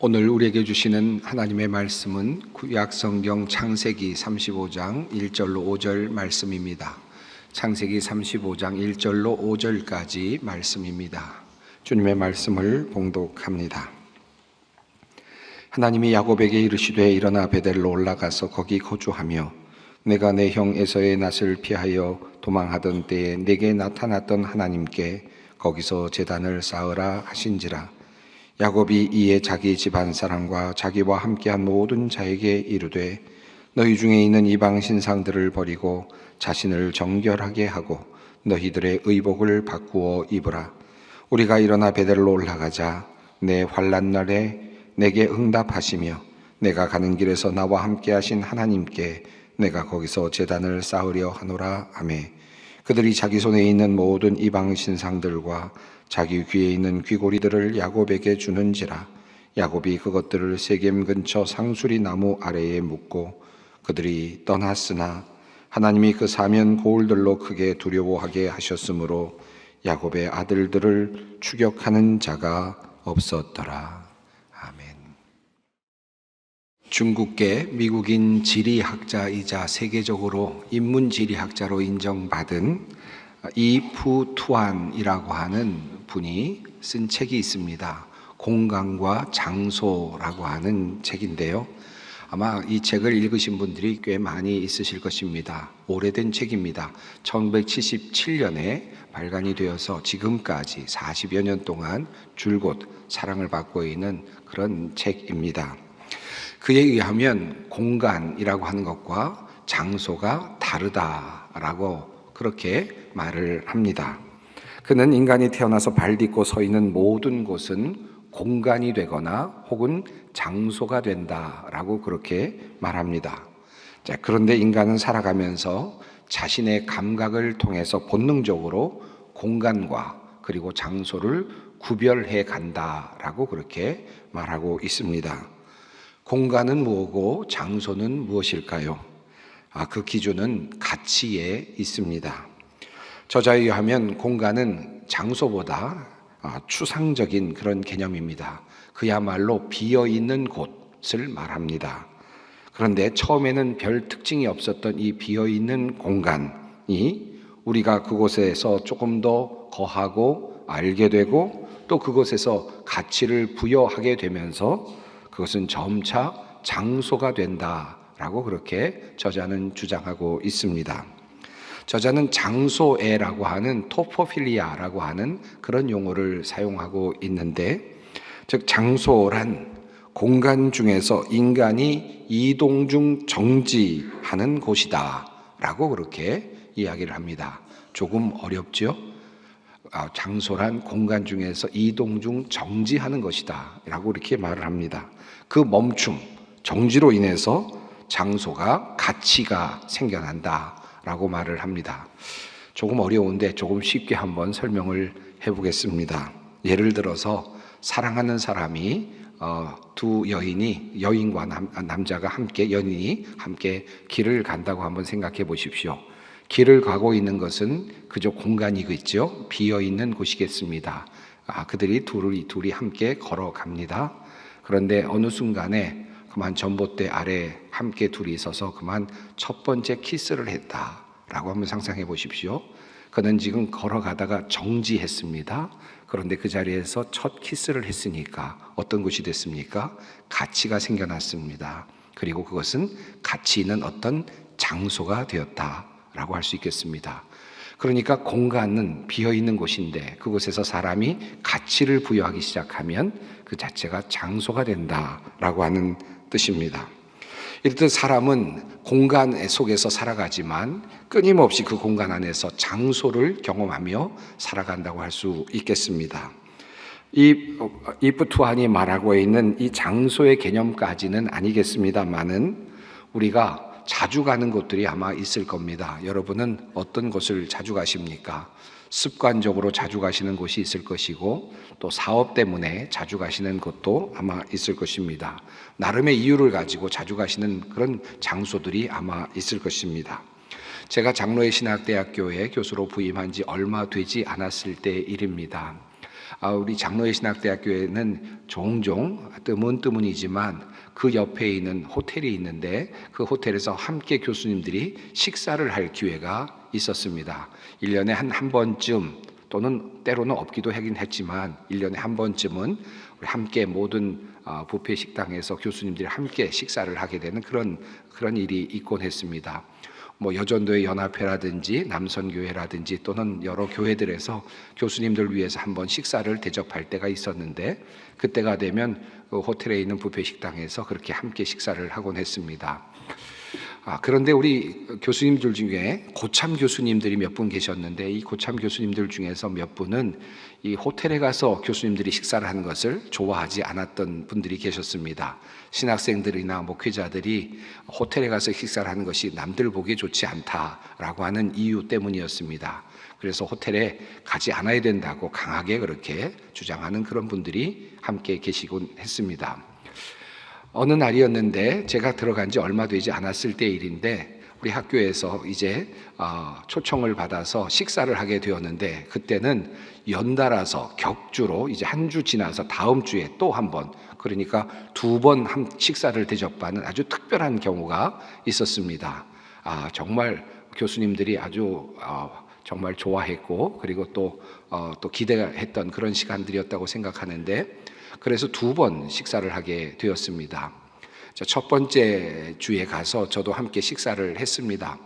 오늘 우리에게 주시는 하나님의 말씀은 구약성경 창세기 35장 1절로 5절 말씀입니다. 창세기 35장 1절로 5절까지 말씀입니다. 주님의 말씀을 봉독합니다. 하나님이 야곱에게 이르시되 일어나 베델로 올라가서 거기 거주하며 내가 내 형 에서의 낯을 피하여 도망하던 때에 내게 나타났던 하나님께 거기서 제단을 쌓으라 하신지라. 야곱이 이에 자기 집안 사람과 자기와 함께한 모든 자에게 이르되 너희 중에 있는 이방 신상들을 버리고 자신을 정결하게 하고 너희들의 의복을 바꾸어 입으라. 우리가 일어나 베델로 올라가자. 내 환난 날에 내게 응답하시며 내가 가는 길에서 나와 함께하신 하나님께 내가 거기서 제단을 쌓으려 하노라 하매 그들이 자기 손에 있는 모든 이방 신상들과 자기 귀에 있는 귀고리들을 야곱에게 주는지라. 야곱이 그것들을 세겜 근처 상수리 나무 아래에 묻고 그들이 떠났으나 하나님이 그 사면 고울들로 크게 두려워하게 하셨으므로 야곱의 아들들을 추격하는 자가 없었더라. 아멘. 중국계 미국인 지리학자이자 세계적으로 인문지리학자로 인정받은 이푸 투안이라고 하는 분이 쓴 책이 있습니다. 공간과 장소라고 하는 책인데요. 아마 이 책을 읽으신 분들이 꽤 많이 있으실 것입니다. 오래된 책입니다. 1977년에 발간이 되어서 지금까지 40여 년 동안 줄곧 사랑을 받고 있는 그런 책입니다. 그에 의하면 공간이라고 하는 것과 장소가 다르다라고 그렇게 말을 합니다. 그는 인간이 태어나서 발 딛고 서 있는 모든 곳은 공간이 되거나 혹은 장소가 된다라고 그렇게 말합니다. 자, 그런데 인간은 살아가면서 자신의 감각을 통해서 본능적으로 공간과 그리고 장소를 구별해 간다라고 그렇게 말하고 있습니다. 공간은 뭐고 장소는 무엇일까요? 그 기준은 가치에 있습니다. 저자에 의하면 공간은 장소보다 추상적인 그런 개념입니다. 그야말로 비어있는 곳을 말합니다. 그런데 처음에는 별 특징이 없었던 이 비어있는 공간이 우리가 그곳에서 조금 더 거하고 알게 되고 또 그곳에서 가치를 부여하게 되면서 그것은 점차 장소가 된다라고 그렇게 저자는 주장하고 있습니다. 저자는 장소애라고 하는 토포필리아라고 하는 그런 용어를 사용하고 있는데, 즉 장소란 공간 중에서 인간이 이동 중 정지하는 곳이다 라고 그렇게 이야기를 합니다. 조금 어렵죠? 장소란 공간 중에서 이동 중 정지하는 것이다 라고 이렇게 말을 합니다. 그 멈춤, 정지로 인해서 장소가 가치가 생겨난다 라고 말을 합니다. 조금 어려운데 조금 쉽게 한번 설명을 해보겠습니다. 예를 들어서 사랑하는 사람이 두 여인과 남자가 함께, 연인이 함께 길을 간다고 한번 생각해 보십시오. 길을 가고 있는 것은 그저 공간이겠죠. 비어있는 곳이겠습니다. 그들이 둘이 함께 걸어갑니다. 그런데 어느 순간에 그만 전봇대 아래 함께 둘이 있어서 그만 첫 번째 키스를 했다라고 한번 상상해 보십시오. 그는 지금 걸어가다가 정지했습니다. 그런데 그 자리에서 첫 키스를 했으니까 어떤 것이 됐습니까? 가치가 생겨났습니다. 그리고 그것은 가치 있는 어떤 장소가 되었다라고 할 수 있겠습니다. 그러니까 공간은 비어있는 곳인데 그곳에서 사람이 가치를 부여하기 시작하면 그 자체가 장소가 된다라고 하는 뜻입니다. 이렇듯 사람은 공간 속에서 살아가지만 끊임없이 그 공간 안에서 장소를 경험하며 살아간다고 할 수 있겠습니다. 이프 투안이 말하고 있는 이 장소의 개념까지는 아니겠습니다만은 우리가 자주 가는 곳들이 아마 있을 겁니다. 여러분은 어떤 곳을 자주 가십니까? 습관적으로 자주 가시는 곳이 있을 것이고 또 사업 때문에 자주 가시는 곳도 아마 있을 것입니다. 나름의 이유를 가지고 자주 가시는 그런 장소들이 아마 있을 것입니다. 제가 장로의 신학대학교에 교수로 부임한 지 얼마 되지 않았을 때 일입니다. 우리 장로의 신학대학교에는 종종 뜨문뜨문이지만 그 옆에 있는 호텔이 있는데 그 호텔에서 함께 교수님들이 식사를 할 기회가 있었습니다. 1년에 한 번쯤 또는 때로는 없기도 하긴 했지만 1년에 한 번쯤은 우리 함께 모든 뷔페 식당에서 교수님들이 함께 식사를 하게 되는 그런 일이 있곤 했습니다. 여전도의 연합회라든지 남선교회라든지 또는 여러 교회들에서 교수님들 위해서 한번 식사를 대접할 때가 있었는데 그때가 되면 그 호텔에 있는 뷔페 식당에서 그렇게 함께 식사를 하곤 했습니다. 그런데 우리 교수님들 중에 고참 교수님들이 몇 분 계셨는데 이 고참 교수님들 중에서 몇 분은 이 호텔에 가서 교수님들이 식사를 하는 것을 좋아하지 않았던 분들이 계셨습니다. 신학생들이나 목회자들이 호텔에 가서 식사를 하는 것이 남들 보기에 좋지 않다라고 하는 이유 때문이었습니다. 그래서 호텔에 가지 않아야 된다고 강하게 그렇게 주장하는 그런 분들이 함께 계시곤 했습니다. 어느 날이었는데 제가 들어간 지 얼마 되지 않았을 때 일인데 우리 학교에서 이제 초청을 받아서 식사를 하게 되었는데 그때는 연달아서 격주로 이제 한 주 지나서 다음 주에 또 한 번, 그러니까 2번 식사를 대접받는 아주 특별한 경우가 있었습니다. 정말 교수님들이 아주 정말 좋아했고 그리고 또 기대했던 그런 시간들이었다고 생각하는데 그래서 2번 식사를 하게 되었습니다. 첫 번째 주에 가서 저도 함께 식사를 했습니다.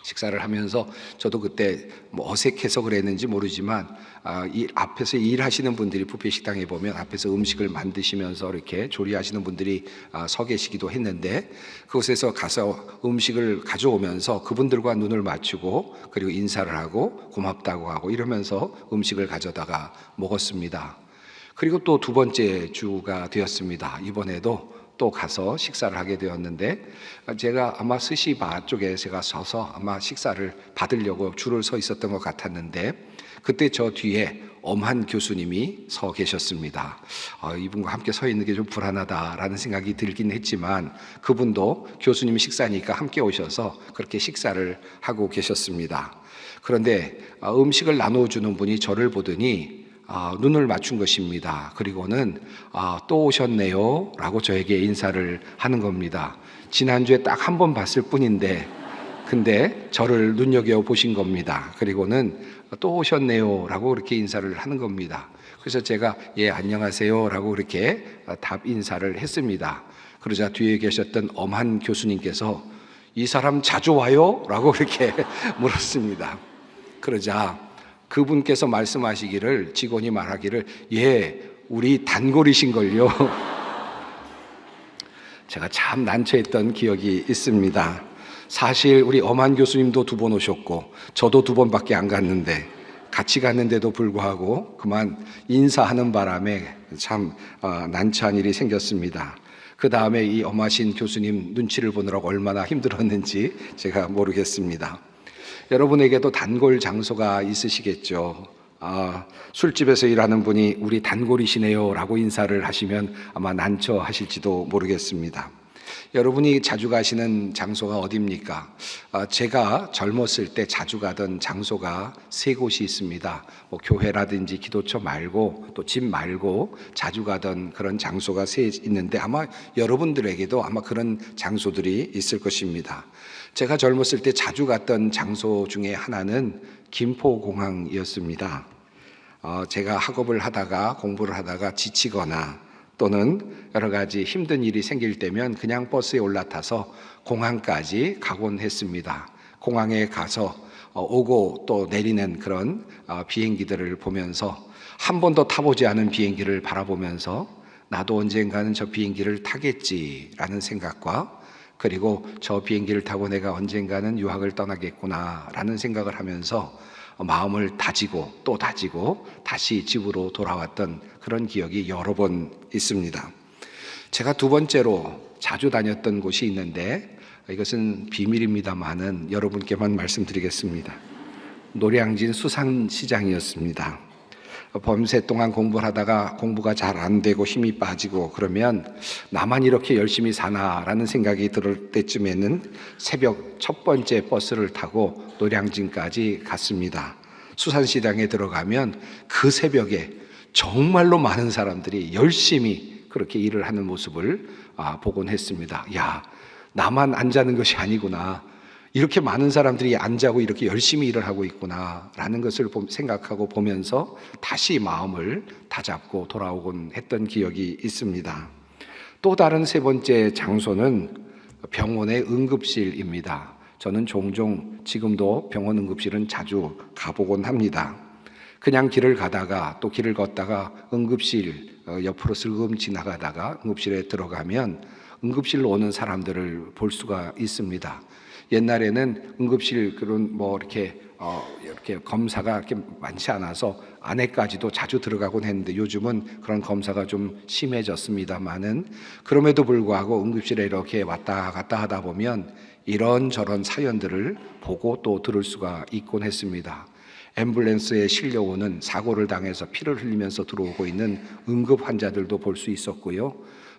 식사를 하면서 저도 그때 어색해서 그랬는지 모르지만 앞에서 일하시는 분들이 뷔페 식당에 보면 앞에서 음식을 만드시면서 이렇게 조리하시는 분들이 서 계시기도 했는데 그곳에서 가서 음식을 가져오면서 그분들과 눈을 맞추고 그리고 인사를 하고 고맙다고 하고 이러면서 음식을 가져다가 먹었습니다. 그리고 또 2번째 주가 되었습니다. 이번에도 또 가서 식사를 하게 되었는데 제가 아마 스시바 쪽에 제가 서서 아마 식사를 받으려고 줄을 서 있었던 것 같았는데 그때 저 뒤에 엄한 교수님이 서 계셨습니다. 이분과 함께 서 있는 게 좀 불안하다라는 생각이 들긴 했지만 그분도 교수님 식사니까 함께 오셔서 그렇게 식사를 하고 계셨습니다. 그런데 음식을 나눠주는 분이 저를 보더니 눈을 맞춘 것입니다. 그리고는 또 오셨네요 라고 저에게 인사를 하는 겁니다. 지난주에 딱 한 번 봤을 뿐인데 근데 저를 눈여겨보신 겁니다. 그리고는 또 오셨네요 라고 그렇게 인사를 하는 겁니다. 그래서 제가 예 안녕하세요 라고 그렇게 답 인사를 했습니다. 그러자 뒤에 계셨던 엄한 교수님께서 이 사람 자주 와요? 라고 그렇게 물었습니다. 그러자 그분께서 말씀하시기를 직원이 말하기를 예 우리 단골이신걸요. 제가 참 난처했던 기억이 있습니다. 사실 우리 엄한 교수님도 2번 오셨고 저도 2번밖에 안 갔는데 같이 갔는데도 불구하고 그만 인사하는 바람에 참 난처한 일이 생겼습니다. 그 다음에 이 엄하신 교수님 눈치를 보느라고 얼마나 힘들었는지 제가 모르겠습니다. 여러분에게도 단골 장소가 있으시겠죠. 술집에서 일하는 분이 우리 단골이시네요 라고 인사를 하시면 아마 난처하실지도 모르겠습니다. 여러분이 자주 가시는 장소가 어디입니까? 제가 젊었을 때 자주 가던 장소가 3곳이 있습니다. 교회라든지 기도처 말고 또 집 말고 자주 가던 그런 장소가 3 있는데 아마 여러분들에게도 아마 그런 장소들이 있을 것입니다. 제가 젊었을 때 자주 갔던 장소 중에 하나는 김포공항이었습니다. 제가 학업을 하다가 공부를 하다가 지치거나 또는 여러 가지 힘든 일이 생길 때면 그냥 버스에 올라타서 공항까지 가곤 했습니다. 공항에 가서 오고 또 내리는 그런 비행기들을 보면서 한 번도 타보지 않은 비행기를 바라보면서 나도 언젠가는 저 비행기를 타겠지라는 생각과 그리고 저 비행기를 타고 내가 언젠가는 유학을 떠나겠구나라는 생각을 하면서 마음을 다지고 또 다지고 다시 집으로 돌아왔던 그런 기억이 여러 번 있습니다. 제가 2번째로 자주 다녔던 곳이 있는데 이것은 비밀입니다만은 여러분께만 말씀드리겠습니다. 노량진 수산시장이었습니다. 범새 동안 공부를 하다가 공부가 잘 안 되고 힘이 빠지고 그러면 나만 이렇게 열심히 사나라는 생각이 들 때쯤에는 새벽 첫 번째 버스를 타고 노량진까지 갔습니다. 수산시장에 들어가면 그 새벽에 정말로 많은 사람들이 열심히 그렇게 일을 하는 모습을 보곤 했습니다. 야, 나만 안 자는 것이 아니구나. 이렇게 많은 사람들이 안 자고 이렇게 열심히 일을 하고 있구나 라는 것을 생각하고 보면서 다시 마음을 다잡고 돌아오곤 했던 기억이 있습니다. 또 다른 세 번째 장소는 병원의 응급실입니다. 저는 종종 지금도 병원 응급실은 자주 가보곤 합니다. 그냥 길을 가다가 또 길을 걷다가 응급실 옆으로 슬금 지나가다가 응급실에 들어가면 응급실로 오는 사람들을 볼 수가 있습니다. 옛날에는 응급실 그런 이렇게 검사가 이렇게 많지 않아서 안에까지도 자주 들어가곤 했는데 요즘은 그런 검사가 좀 심해졌습니다만은 그럼에도 불구하고 응급실에 이렇게 왔다 갔다 하다 보면 이런저런 사연들을 보고 또 들을 수가 있곤 했습니다. 앰뷸런스에 실려오는 사고를 당해서 피를 흘리면서 들어오고 있는 응급 환자들도 볼 수 있었고요.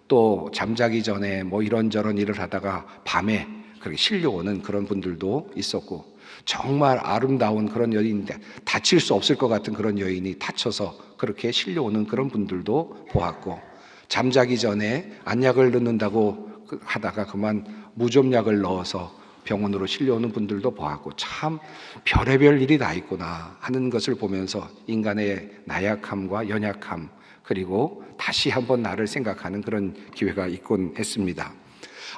또 잠자기 전에 이런저런 일을 하다가 밤에 그렇게 실려오는 그런 분들도 있었고, 정말 아름다운 그런 여인인데 다칠 수 없을 것 같은 그런 여인이 다쳐서 그렇게 실려오는 그런 분들도 보았고, 잠자기 전에 안약을 넣는다고 하다가 그만 무좀약을 넣어서 병원으로 실려오는 분들도 보았고, 참 별의별 일이 다 있구나 하는 것을 보면서 인간의 나약함과 연약함, 그리고 다시 한번 나를 생각하는 그런 기회가 있곤 했습니다.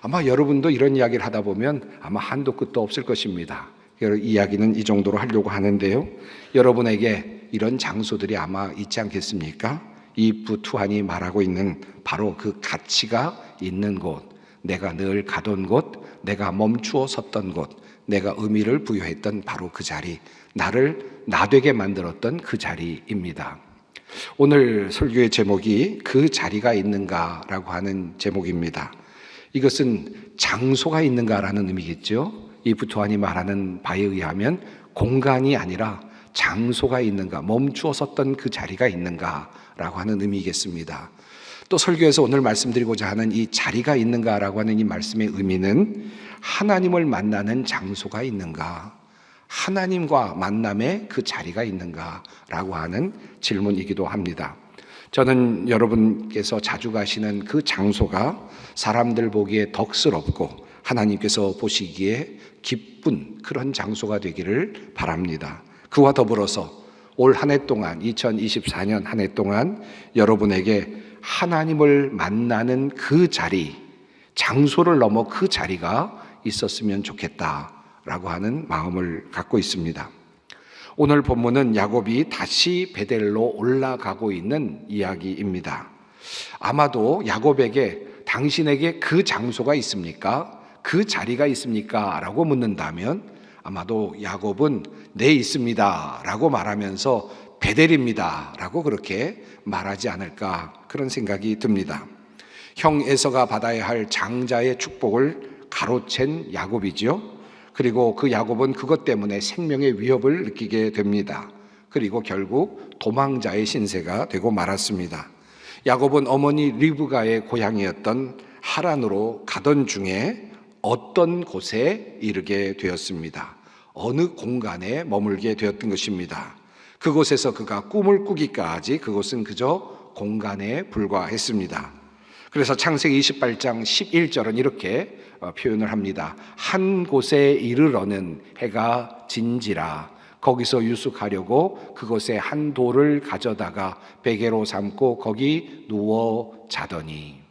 아마 여러분도 이런 이야기를 하다 보면 아마 한도 끝도 없을 것입니다. 이야기는 이 정도로 하려고 하는데요, 여러분에게 이런 장소들이 아마 있지 않겠습니까? 이 부투한이 말하고 있는 바로 그 가치가 있는 곳, 내가 늘 가던 곳, 내가 멈추어 섰던 곳, 내가 의미를 부여했던 바로 그 자리, 나를 나되게 만들었던 그 자리입니다. 오늘 설교의 제목이 그 자리가 있는가라고 하는 제목입니다. 이것은 장소가 있는가라는 의미겠죠. 이 부투한이 말하는 바에 의하면 공간이 아니라 장소가 있는가, 멈추어 섰던 그 자리가 있는가라고 하는 의미겠습니다. 또 설교에서 오늘 말씀드리고자 하는 이 자리가 있는가라고 하는 이 말씀의 의미는 하나님을 만나는 장소가 있는가, 하나님과 만남의 그 자리가 있는가라고 하는 질문이기도 합니다. 저는 여러분께서 자주 가시는 그 장소가 사람들 보기에 덕스럽고 하나님께서 보시기에 기쁜 그런 장소가 되기를 바랍니다. 그와 더불어서 올 한 해 동안, 2024년 한 해 동안 여러분에게 하나님을 만나는 그 자리, 장소를 넘어 그 자리가 있었으면 좋겠다라고 하는 마음을 갖고 있습니다. 오늘 본문은 야곱이 다시 베델로 올라가고 있는 이야기입니다. 아마도 야곱에게 당신에게 그 장소가 있습니까? 그 자리가 있습니까? 라고 묻는다면 아마도 야곱은 네, 있습니다 라고 말하면서 베델입니다 라고 그렇게 말하지 않을까, 그런 생각이 듭니다. 형 에서가 받아야 할 장자의 축복을 가로챈 야곱이죠. 그리고 그 야곱은 그것 때문에 생명의 위협을 느끼게 됩니다. 그리고 결국 도망자의 신세가 되고 말았습니다. 야곱은 어머니 리브가의 고향이었던 하란으로 가던 중에 어떤 곳에 이르게 되었습니다. 어느 공간에 머물게 되었던 것입니다. 그곳에서 그가 꿈을 꾸기까지 그곳은 그저 공간에 불과했습니다. 그래서 창세기 28장 11절은 이렇게 표현을 합니다. 한 곳에 이르러는 해가 진지라. 거기서 유숙하려고 그곳에 한 돌을 가져다가 베개로 삼고 거기 누워 자더니.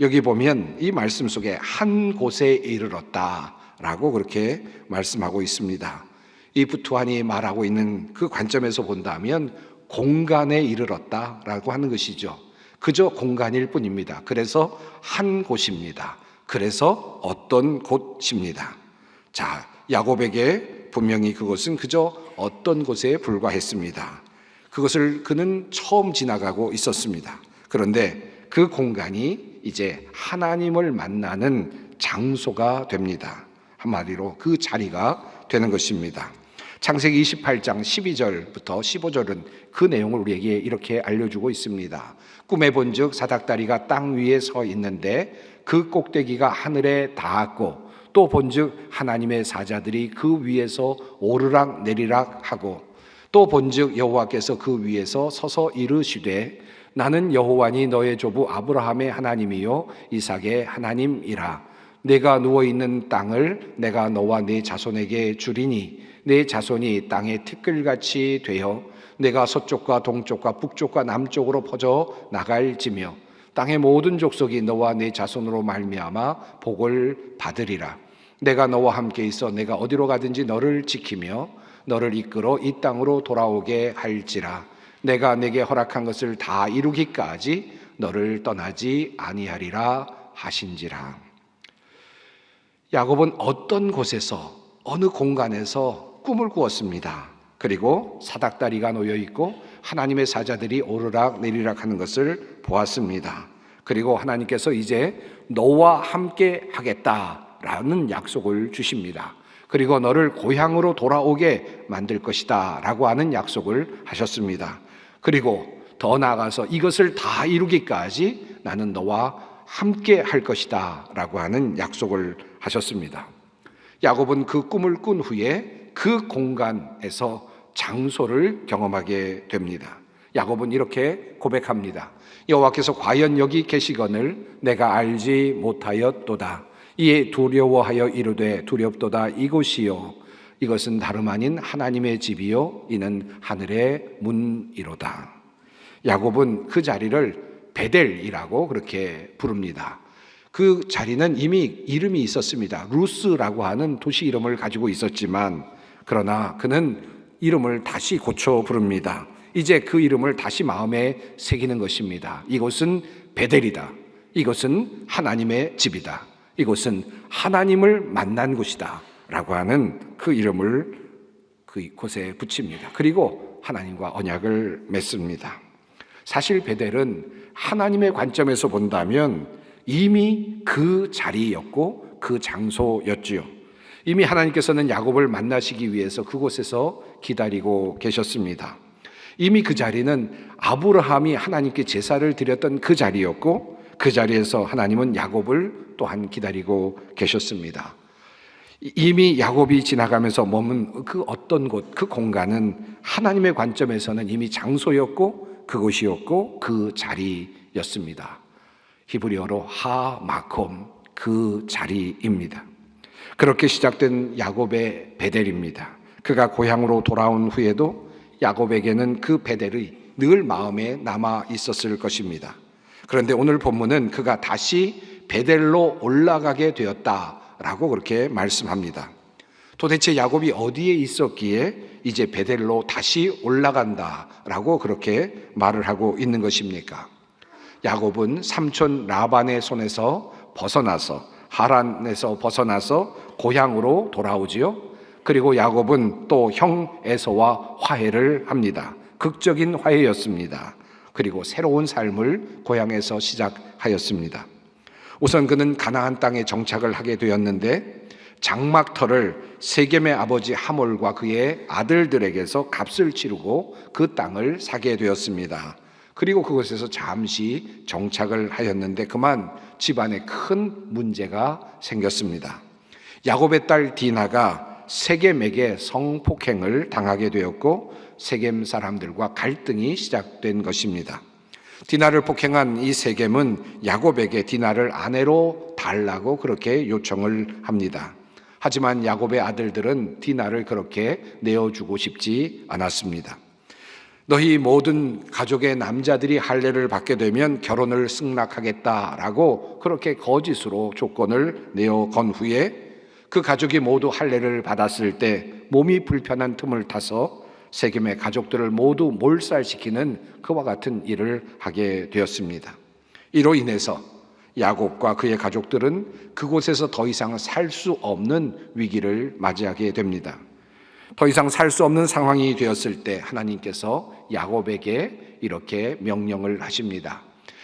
여기 보면 이 말씀 속에 한 곳에 이르렀다라고 그렇게 말씀하고 있습니다. 이 부투한이 말하고 있는 그 관점에서 본다면 공간에 이르렀다라고 하는 것이죠. 그저 공간일 뿐입니다. 그래서 한 곳입니다. 그래서 어떤 곳입니다. 자, 야곱에게 분명히 그것은 그저 어떤 곳에 불과했습니다. 그것을 그는 처음 지나가고 있었습니다. 그런데 그 공간이 이제 하나님을 만나는 장소가 됩니다. 한마디로 그 자리가 되는 것입니다. 창세기 28장 12절부터 15절은 그 내용을 우리에게 이렇게 알려주고 있습니다. 꿈에 본즉 사닥다리가 땅 위에 서 있는데 그 꼭대기가 하늘에 닿았고, 또 본즉 하나님의 사자들이 그 위에서 오르락 내리락 하고, 또 본즉 여호와께서 그 위에서 서서 이르시되 나는 여호와니 너의 조부 아브라함의 하나님이요 이삭의 하나님이라. 내가 누워있는 땅을 내가 너와 네 자손에게 주리니 네 자손이 땅의 티끌같이 되어 내가 서쪽과 동쪽과 북쪽과 남쪽으로 퍼져 나갈지며 땅의 모든 족속이 너와 네 자손으로 말미암아 복을 받으리라. 내가 너와 함께 있어 내가 어디로 가든지 너를 지키며 너를 이끌어 이 땅으로 돌아오게 할지라. 내가 내게 허락한 것을 다 이루기까지 너를 떠나지 아니하리라 하신지라. 야곱은 어떤 곳에서 어느 공간에서 꿈을 꾸었습니다. 그리고 사닥다리가 놓여 있고 하나님의 사자들이 오르락 내리락 하는 것을 보았습니다. 그리고 하나님께서 이제 너와 함께 하겠다라는 약속을 주십니다. 그리고 너를 고향으로 돌아오게 만들 것이다 라고 하는 약속을 하셨습니다. 그리고 더 나아가서 이것을 다 이루기까지 나는 너와 함께 할 것이다 라고 하는 약속을 하셨습니다. 야곱은 그 꿈을 꾼 후에 그 공간에서 장소를 경험하게 됩니다. 야곱은 이렇게 고백합니다. 여호와께서 과연 여기 계시거늘 내가 알지 못하였도다. 이에 두려워하여 이르되 두렵도다. 이곳이요 이것은 다름 아닌 하나님의 집이요 이는 하늘의 문이로다. 야곱은 그 자리를 베델이라고 그렇게 부릅니다. 그 자리는 이미 이름이 있었습니다. 루스라고 하는 도시 이름을 가지고 있었지만 그러나 그는 이름을 다시 고쳐 부릅니다. 이제 그 이름을 다시 마음에 새기는 것입니다. 이곳은 베델이다. 이곳은 하나님의 집이다. 이곳은 하나님을 만난 곳이다 라고 하는 그 이름을 그곳에 붙입니다. 그리고 하나님과 언약을 맺습니다. 사실 베델은 하나님의 관점에서 본다면 이미 그 자리였고 그 장소였지요. 이미 하나님께서는 야곱을 만나시기 위해서 그곳에서 기다리고 계셨습니다. 이미 그 자리는 아브라함이 하나님께 제사를 드렸던 그 자리였고 그 자리에서 하나님은 야곱을 또한 기다리고 계셨습니다. 이미 야곱이 지나가면서 머문 그 어떤 곳, 그 공간은 하나님의 관점에서는 이미 장소였고 그곳이었고 그 자리였습니다. 히브리어로 하마콤, 그 자리입니다. 그렇게 시작된 야곱의 베델입니다. 그가 고향으로 돌아온 후에도 야곱에게는 그 베델이 늘 마음에 남아 있었을 것입니다. 그런데 오늘 본문은 그가 다시 베델로 올라가게 되었다라고 그렇게 말씀합니다. 도대체 야곱이 어디에 있었기에 이제 베델로 다시 올라간다라고 그렇게 말을 하고 있는 것입니까? 야곱은 삼촌 라반의 손에서 벗어나서 하란에서 벗어나서 고향으로 돌아오지요. 그리고 야곱은 또 형 에서와 화해를 합니다. 극적인 화해였습니다. 그리고 새로운 삶을 고향에서 시작하였습니다. 우선 그는 가나안 땅에 정착을 하게 되었는데 장막터를 세겜의 아버지 하몰과 그의 아들들에게서 값을 치르고 그 땅을 사게 되었습니다. 그리고 그곳에서 잠시 정착을 하였는데 그만 집안에 큰 문제가 생겼습니다. 야곱의 딸 디나가 세겜에게 성폭행을 당하게 되었고 세겜 사람들과 갈등이 시작된 것입니다. 디나를 폭행한 이 세겜은 야곱에게 디나를 아내로 달라고 그렇게 요청을 합니다. 하지만 야곱의 아들들은 디나를 그렇게 내어주고 싶지 않았습니다. 너희 모든 가족의 남자들이 할례를 받게 되면 결혼을 승낙하겠다라고 그렇게 거짓으로 조건을 내어 건 후에 그 가족이 모두 할례를 받았을 때 몸이 불편한 틈을 타서 세겜의 가족들을 모두 몰살시키는 그와 같은 일을 하게 되었습니다. 이로 인해서 야곱과 그의 가족들은 그곳에서 더 이상 살 수 없는 위기를 맞이하게 됩니다. 더 이상 살 수 없는 상황이 되었을 때 하나님께서 야곱에게 이렇게 명령을 하십니다.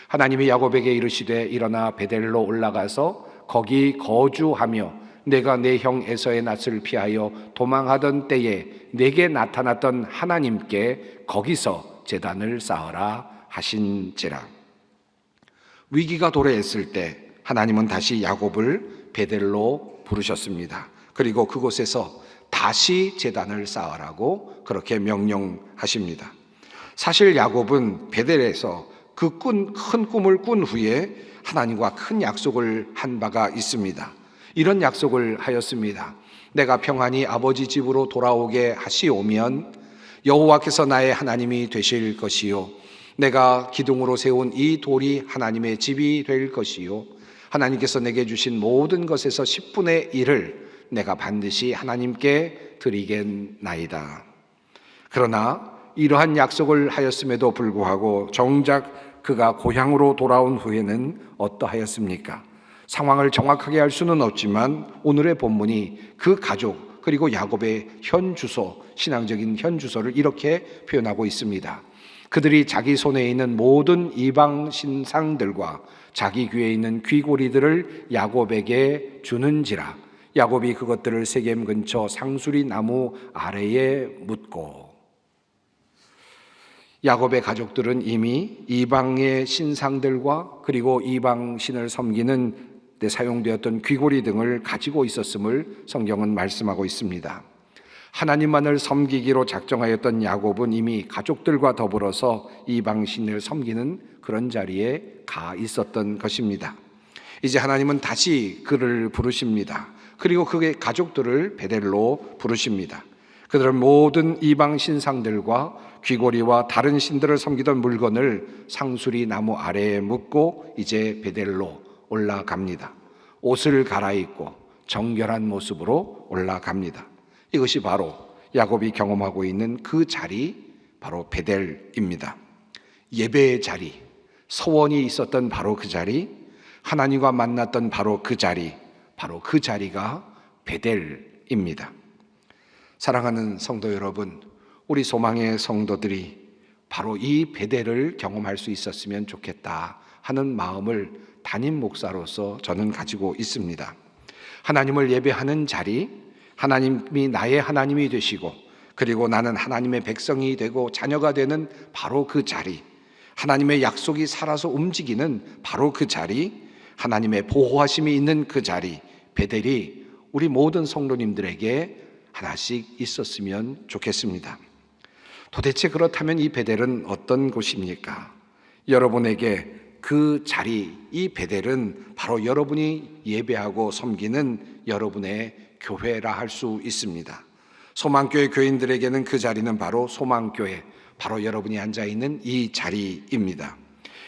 하나님이 야곱에게 이르시되 일어나 베델로 올라가서 거기 거주하며 내가 내 형 에서의 낯을 피하여 도망하던 때에 내게 나타났던 하나님께 거기서 제단을 쌓으라 하신지라. 위기가 도래했을 때 하나님은 다시 야곱을 베델로 부르셨습니다. 그리고 그곳에서 다시 제단을 쌓으라고 그렇게 명령하십니다. 사실 야곱은 베델에서 그 큰 꿈을 꾼 후에 하나님과 큰 약속을 한 바가 있습니다. 이런 약속을 하였습니다. 내가 평안히 아버지 집으로 돌아오게 하시오면 여호와께서 나의 하나님이 되실 것이요 내가 기둥으로 세운 이 돌이 하나님의 집이 될 것이요 하나님께서 내게 주신 모든 것에서 10분의 1을 내가 반드시 하나님께 드리겠나이다. 그러나 이러한 약속을 하였음에도 불구하고 정작 그가 고향으로 돌아온 후에는 어떠하였습니까? 상황을 정확하게 알 수는 없지만 오늘의 본문이 그 가족 그리고 야곱의 현 주소, 신앙적인 현 주소를 이렇게 표현하고 있습니다. 그들이 자기 손에 있는 모든 이방 신상들과 자기 귀에 있는 귀고리들을 야곱에게 주는지라 야곱이 그것들을 세겜 근처 상수리 나무 아래에 묻고. 야곱의 가족들은 이미 이방의 신상들과 그리고 이방 신을 섬기는 데 사용되었던 귀고리 등을 가지고 있었음을 성경은 말씀하고 있습니다. 하나님만을 섬기기로 작정하였던 야곱은 이미 가족들과 더불어서 이방 신을 섬기는 그런 자리에 가 있었던 것입니다. 이제 하나님은 다시 그를 부르십니다. 그리고 그의 가족들을 베델로 부르십니다. 그들은 모든 이방 신상들과 귀고리와 다른 신들을 섬기던 물건을 상수리 나무 아래에 묻고 이제 베델로 올라갑니다. 옷을 갈아입고 정결한 모습으로 올라갑니다. 이것이 바로 야곱이 경험하고 있는 그 자리, 바로 베델입니다. 예배의 자리, 서원이 있었던 바로 그 자리, 하나님과 만났던 바로 그 자리, 바로 그 자리가 베델입니다. 사랑하는 성도 여러분, 우리 소망의 성도들이 바로 이 베델을 경험할 수 있었으면 좋겠다 하는 마음을 담임 목사로서 저는 가지고 있습니다. 하나님을 예배하는 자리, 하나님이 나의 하나님이 되시고 그리고 나는 하나님의 백성이 되고 자녀가 되는 바로 그 자리, 하나님의 약속이 살아서 움직이는 바로 그 자리, 하나님의 보호하심이 있는 그 자리, 베델이 우리 모든 성도님들에게 하나씩 있었으면 좋겠습니다. 도대체 그렇다면 이 베델은 어떤 곳입니까? 여러분에게 그 자리, 이 베델은 바로 여러분이 예배하고 섬기는 여러분의 교회라 할 수 있습니다. 소망교회 교인들에게는 그 자리는 바로 소망교회, 바로 여러분이 앉아있는 이 자리입니다.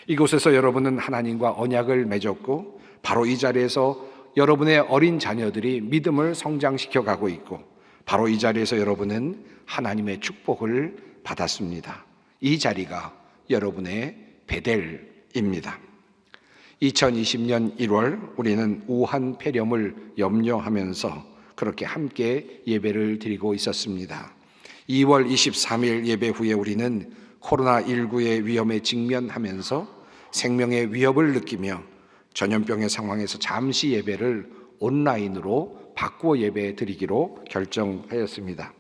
이곳에서 여러분은 하나님과 언약을 맺었고 바로 이 자리에서 여러분의 어린 자녀들이 믿음을 성장시켜 가고 있고 바로 이 자리에서 여러분은 하나님의 축복을 받았습니다. 이 자리가 여러분의 베델입니다. 2020년 1월 우리는 우한 폐렴을 염려하면서 그렇게 함께 예배를 드리고 있었습니다. 2월 23일 예배 후에 우리는 코로나19의 위험에 직면하면서 생명의 위협을 느끼며 전염병의 상황에서 잠시 예배를 온라인으로 바꾸어 예배 드리기로 결정하였습니다.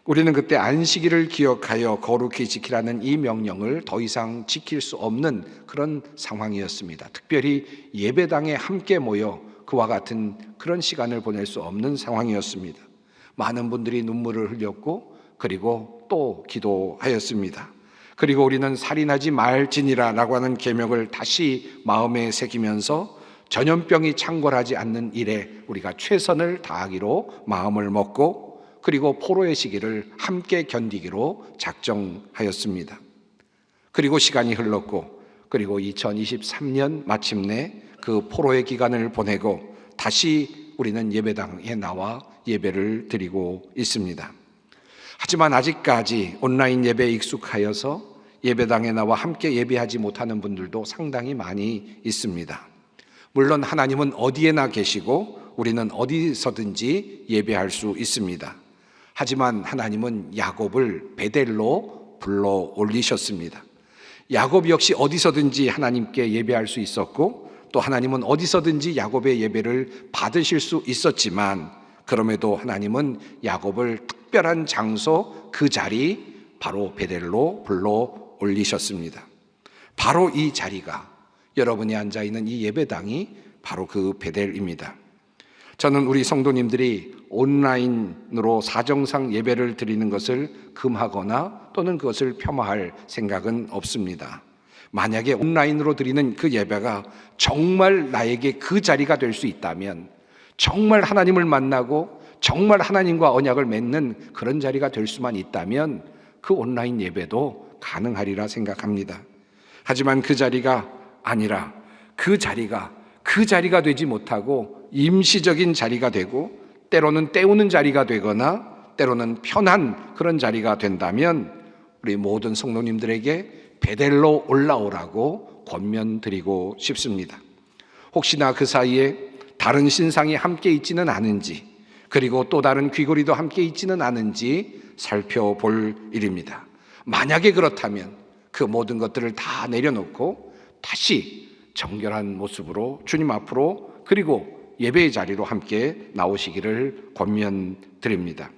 우리는 그때 안식일을 기억하여 거룩히 지키라는 이 명령을 더 이상 지킬 수 없는 그런 상황이었습니다. 특별히 예배당에 함께 모여 그와 같은 그런 시간을 보낼 수 없는 상황이었습니다. 많은 분들이 눈물을 흘렸고 그리고 또 기도하였습니다. 그리고 우리는 살인하지 말지니라라고 하는 계명을 다시 마음에 새기면서 전염병이 창궐하지 않는 일에 우리가 최선을 다하기로 마음을 먹고 그리고 포로의 시기를 함께 견디기로 작정하였습니다. 그리고 시간이 흘렀고 그리고 2023년 마침내 그 포로의 기간을 보내고 다시 우리는 예배당에 나와 예배를 드리고 있습니다. 하지만 아직까지 온라인 예배에 익숙하여서 예배당에 나와 함께 예배하지 못하는 분들도 상당히 많이 있습니다. 물론 하나님은 어디에나 계시고 우리는 어디서든지 예배할 수 있습니다. 하지만 하나님은 야곱을 베델로 불러 올리셨습니다. 야곱 역시 어디서든지 하나님께 예배할 수 있었고 또 하나님은 어디서든지 야곱의 예배를 받으실 수 있었지만 그럼에도 하나님은 야곱을 특별한 장소 그 자리 바로 베델로 불러 올리셨습니다. 바로 이 자리가 여러분이 앉아있는 이 예배당이 바로 그 베델입니다. 저는 우리 성도님들이 온라인으로 사정상 예배를 드리는 것을 금하거나 또는 그것을 폄하할 생각은 없습니다. 만약에 온라인으로 드리는 그 예배가 정말 나에게 그 자리가 될 수 있다면, 정말 하나님을 만나고 정말 하나님과 언약을 맺는 그런 자리가 될 수만 있다면 그 온라인 예배도 가능하리라 생각합니다. 하지만 그 자리가 아니라 그 자리가 되지 못하고 임시적인 자리가 되고 때로는 때우는 자리가 되거나 때로는 편한 그런 자리가 된다면 우리 모든 성도님들에게 베델로 올라오라고 권면드리고 싶습니다. 혹시나 그 사이에 다른 신상이 함께 있지는 않은지, 그리고 또 다른 귀고리도 함께 있지는 않은지 살펴볼 일입니다. 만약에 그렇다면 그 모든 것들을 다 내려놓고 다시 정결한 모습으로 주님 앞으로, 그리고 예배의 자리로 함께 나오시기를 권면드립니다.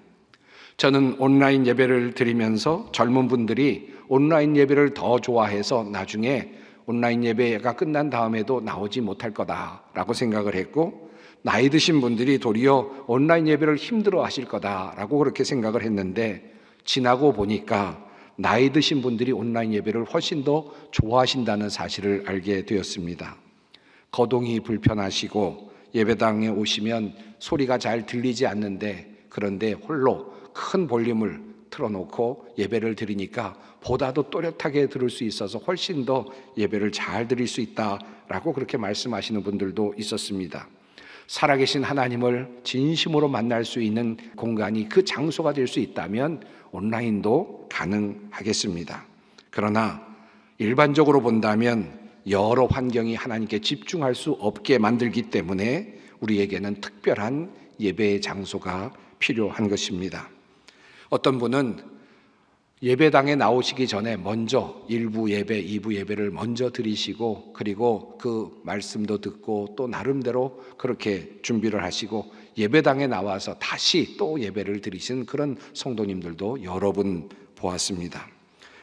저는 온라인 예배를 드리면서 젊은 분들이 온라인 예배를 더 좋아해서 나중에 온라인 예배가 끝난 다음에도 나오지 못할 거다라고 생각을 했고, 나이 드신 분들이 도리어 온라인 예배를 힘들어 하실 거다라고 그렇게 생각을 했는데, 지나고 보니까 나이 드신 분들이 온라인 예배를 훨씬 더 좋아하신다는 사실을 알게 되었습니다. 거동이 불편하시고 예배당에 오시면 소리가 잘 들리지 않는데, 그런데 홀로 큰 볼륨을 틀어놓고 예배를 드리니까 보다도 또렷하게 들을 수 있어서 훨씬 더 예배를 잘 드릴 수 있다라고 그렇게 말씀하시는 분들도 있었습니다. 살아계신 하나님을 진심으로 만날 수 있는 공간이, 그 장소가 될 수 있다면 온라인도 가능하겠습니다. 그러나 일반적으로 본다면 여러 환경이 하나님께 집중할 수 없게 만들기 때문에 우리에게는 특별한 예배의 장소가 필요한 것입니다. 어떤 분은 예배당에 나오시기 전에 먼저 1부 예배, 2부 예배를 먼저 드리시고, 그리고 그 말씀도 듣고 또 나름대로 그렇게 준비를 하시고 예배당에 나와서 다시 또 예배를 드리신 그런 성도님들도 여러 분 보았습니다.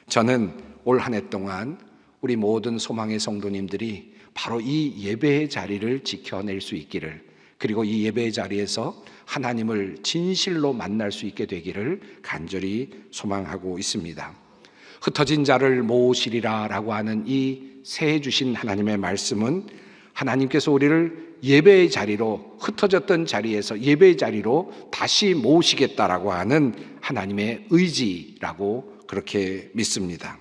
저는 올 한 해 동안 우리 모든 소망의 성도님들이 바로 이 예배의 자리를 지켜낼 수 있기를, 그리고 이 예배의 자리에서 하나님을 진실로 만날 수 있게 되기를 간절히 소망하고 있습니다. 흩어진 자를 모으시리라 라고 하는 이 새해 주신 하나님의 말씀은 하나님께서 우리를 예배의 자리로, 흩어졌던 자리에서 예배의 자리로 다시 모으시겠다라고 하는 하나님의 의지라고 그렇게 믿습니다.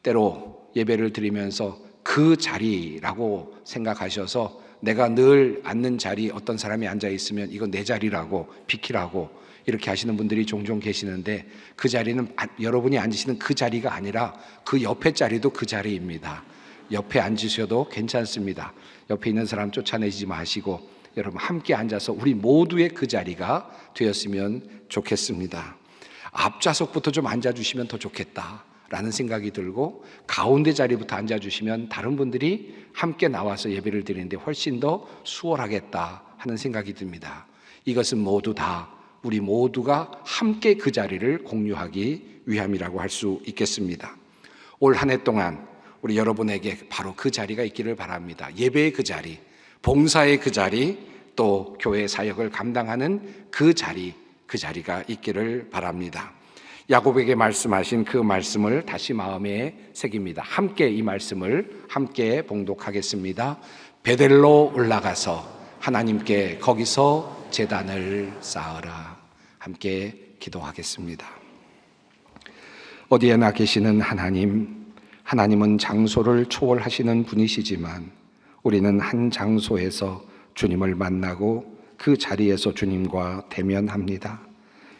때로 예배를 드리면서 그 자리라고 생각하셔서 내가 늘 앉는 자리, 어떤 사람이 앉아 있으면 이건 내 자리라고 비키라고 이렇게 하시는 분들이 종종 계시는데, 그 자리는 여러분이 앉으시는 그 자리가 아니라 그 옆에 자리도 그 자리입니다. 옆에 앉으셔도 괜찮습니다. 옆에 있는 사람 쫓아내지 마시고 여러분 함께 앉아서 우리 모두의 그 자리가 되었으면 좋겠습니다. 앞좌석부터 좀 앉아주시면 더 좋겠다 라는 생각이 들고, 가운데 자리부터 앉아주시면 다른 분들이 함께 나와서 예배를 드리는데 훨씬 더 수월하겠다 하는 생각이 듭니다. 이것은 모두 다 우리 모두가 함께 그 자리를 공유하기 위함이라고 할 수 있겠습니다. 올 한 해 동안 우리 여러분에게 바로 그 자리가 있기를 바랍니다. 예배의 그 자리, 봉사의 그 자리, 또 교회 사역을 감당하는 그 자리가 있기를 바랍니다. 야곱에게 말씀하신 그 말씀을 다시 마음에 새깁니다. 함께 이 말씀을 함께 봉독하겠습니다. 베델로 올라가서 하나님께 거기서 제단을 쌓으라. 함께 기도하겠습니다. 어디에나 계시는 하나님은 장소를 초월하시는 분이시지만 우리는 한 장소에서 주님을 만나고 그 자리에서 주님과 대면합니다.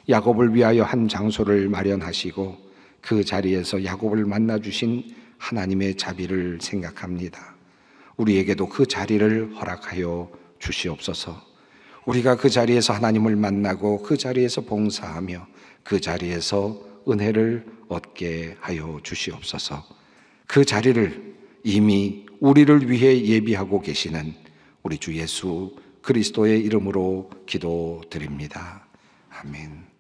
야곱을 위하여 한 장소를 마련하시고 그 자리에서 야곱을 만나주신 하나님의 자비를 생각합니다. 우리에게도 그 자리를 허락하여 주시옵소서. 우리가 그 자리에서 하나님을 만나고 그 자리에서 봉사하며 그 자리에서 은혜를 얻게 하여 주시옵소서. 그 자리를 이미 우리를 위해 예비하고 계시는 우리 주 예수 그리스도의 이름으로 기도드립니다. 아멘.